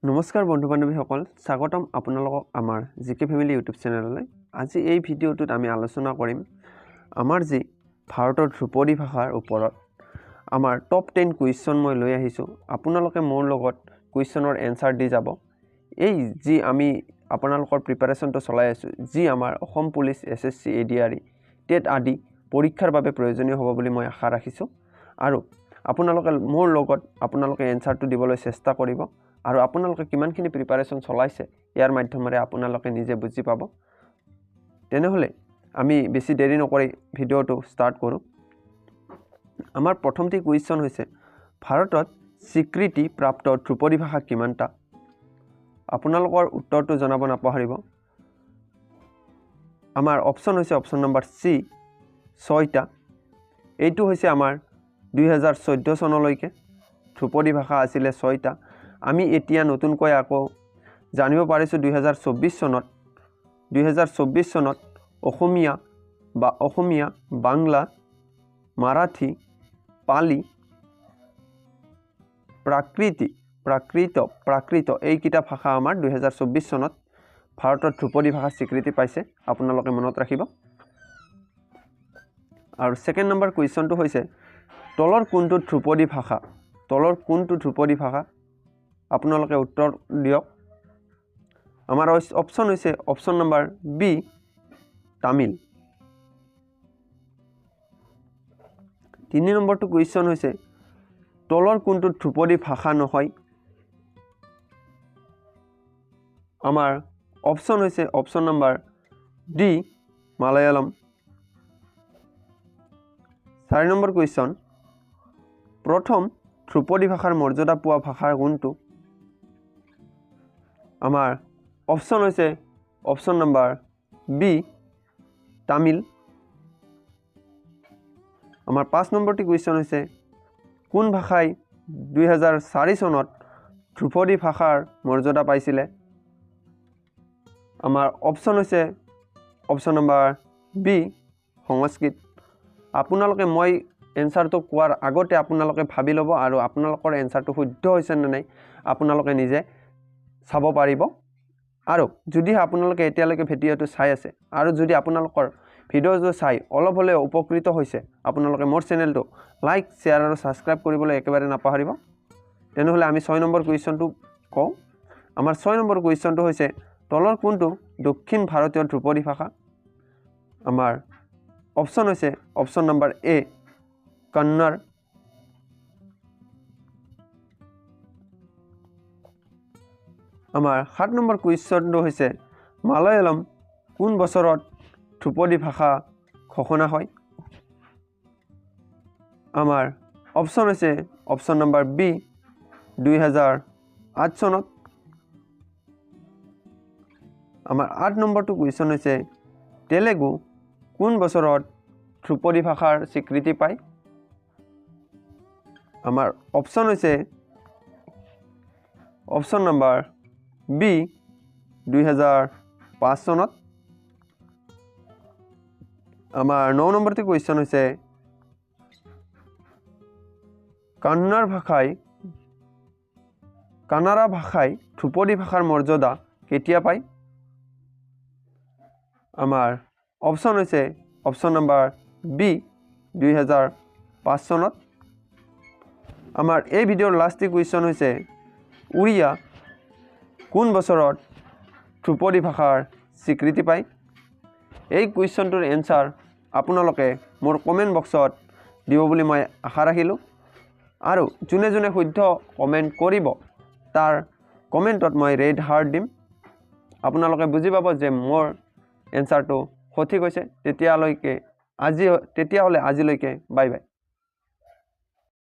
নমস্কাৰ বন্ধু বান্ধৱীসকল, স্বাগতম আপোনালোকক আমাৰ জিকে ফেমিলি ইউটিউব চেনেললৈ। আজি এই ভিডিঅ'টোত আমি আলোচনা কৰিম আমাৰ যি ভাৰতৰ ধ্ৰুপদী ভাষাৰ ওপৰত আমাৰ টপ 10 কুৱেশ্যন মই লৈ আহিছোঁ। আপোনালোকে মোৰ লগত কুৱেশ্যনৰ এনসাৰ দি যাব। এই যি আমি আপোনালোকৰ প্ৰিপাৰেশ্যনটো চলাই আছোঁ, যি আমাৰ Assam police, SSC, ADRE, TET আদি পৰীক্ষাৰ বাবে প্ৰয়োজনীয় হ'ব বুলি মই আশা ৰাখিছোঁ। আৰু আপোনালোকে মোৰ লগত আপোনালোকে এনসাৰটো দিবলৈ চেষ্টা কৰিব। আৰু আপোনালোকে কিমানখিনি প্ৰিপাৰেশ্যন চলাইছে ইয়াৰ মাধ্যমেৰে আপোনালোকে নিজে বুজি পাব। তেনেহ'লে আমি বেছি দেৰি নকৰি ভিডিঅ'টো ষ্টাৰ্ট কৰোঁ। আমাৰ প্ৰথমটি কুৱেশ্যন হৈছে ভাৰতত স্বীকৃতি প্ৰাপ্ত ধ্ৰুপদী ভাষা কিমানটা? আপোনালোকৰ উত্তৰটো জনাব নাপাহৰিব। আমাৰ অপশ্যন হৈছে অপশ্যন নম্বৰ C 6টা। এইটো হৈছে আমাৰ 2014 চনলৈকে ধ্ৰুপদী ভাষা আছিলে 6টা। আমি এতিয়া নতুনকৈ আকৌ জানিব পাৰিছোঁ 2024 চনত অসমীয়া, বাংলা, মাৰাঠী, পালি, প্ৰাকৃত এইকেইটা ভাষা আমাৰ 2024 চনত ভাৰতৰ ধ্ৰুপদী ভাষা স্বীকৃতি পাইছে। আপোনালোকে মনত ৰাখিব। আৰু ছেকেণ্ড নম্বৰ কুৱেশ্যনটো হৈছে তলৰ কোনটো ধ্ৰুপদী ভাষা? আপোনালোকে উত্তৰ দিয়ক। আমাৰ অপশ্যন হৈছে অপশ্যন নম্বৰ B তামিল। 3 নম্বৰটো কুৱেশ্যন হৈছে তলৰ কোনটো ধ্ৰুপদী ভাষা নহয়? আমাৰ অপশ্যন হৈছে option number D Malayalam. 4 number question প্ৰথম ধ্ৰুপদী ভাষাৰ মৰ্যাদা পোৱা ভাষা কোনটো? আমাৰ অপশ্যন হৈছে অপশ্যন নম্বৰ B তামিল। আমাৰ 5 নম্বৰটি কুৱেশ্যন হৈছে কোন ভাষাই 2004 চনত ধ্ৰুপদী ভাষাৰ মৰ্যাদা পাইছিলে? আমাৰ অপশ্যন হৈছে অপশ্যন নম্বৰ B সংস্কৃত। আপোনালোকে মই এনসাৰটো কোৱাৰ আগতে আপোনালোকে ভাবি ল'ব আৰু আপোনালোকৰ এনসাৰটো শুদ্ধ হৈছে নে নাই আপোনালোকে নিজে চাব পাৰিব। আৰু যদিহে আপোনালোকে এতিয়ালৈকে ভিডিঅ'টো চাই আছে আৰু যদি আপোনালোকৰ ভিডিঅ'টো চাই অলপ হ'লেও উপকৃত হৈছে, আপোনালোকে মোৰ চেনেলটো লাইক, শ্বেয়াৰ আৰু ছাবস্ক্ৰাইব কৰিবলৈ একেবাৰে নাপাহৰিব। তেনেহ'লে আমি 6 নম্বৰ কুৱেশ্যনটো কওঁ। আমাৰ 6 নম্বৰ কুৱেশ্যনটো হৈছে তলৰ কোনটো দক্ষিণ ভাৰতীয় ধ্ৰুপদী ভাষা? আমাৰ অপশ্যন হৈছে অপশ্যন নম্বৰ A কন্নড়। আমাৰ 7 নম্বৰ কুৱেশ্যনটো হৈছে মালায়ালম কোন বছৰত ধ্ৰুপদী ভাষা ঘোষণা হয়? আমাৰ অপশ্যন হৈছে অপশ্যন নম্বৰ B 2008 চনত। আমাৰ 8 নম্বৰটো কুৱেশ্যন হৈছে তেলেগু কোন বছৰত ধ্ৰুপদী ভাষাৰ স্বীকৃতি পায়? আমাৰ অপশ্যন হৈছে অপশ্যন নম্বৰ B 2005 চনত। আমাৰ 9 নম্বৰটো কুৱেশ্যন হৈছে কানাড়া ভাষাই ধ্ৰুপদী ভাষাৰ মৰ্যাদা কেতিয়া পায়? আমাৰ অপশ্যন হৈছে অপশ্যন নম্বৰ B 2005 চনত। আমাৰ এই ভিডিঅ'ৰ লাষ্টটি কুৱেশ্যন হৈছে উৰিয়া কোন বছৰত ধ্ৰুপদী ভাষাৰ স্বীকৃতি পায়? এই কুৱেশ্যনটোৰ এনসাৰ আপোনালোকে মোৰ কমেণ্ট বক্সত দিব বুলি মই আশা ৰাখিলোঁ। আৰু যোনে যোনে শুদ্ধ কমেণ্ট কৰিব তাৰ কমেণ্টত মই ৰেড হাৰ্ট দিম। আপোনালোকে বুজি পাব যে মোৰ এনসাৰটো সঠিক হৈছে। তেতিয়াহ'লে আজিলৈকে বাই বাই।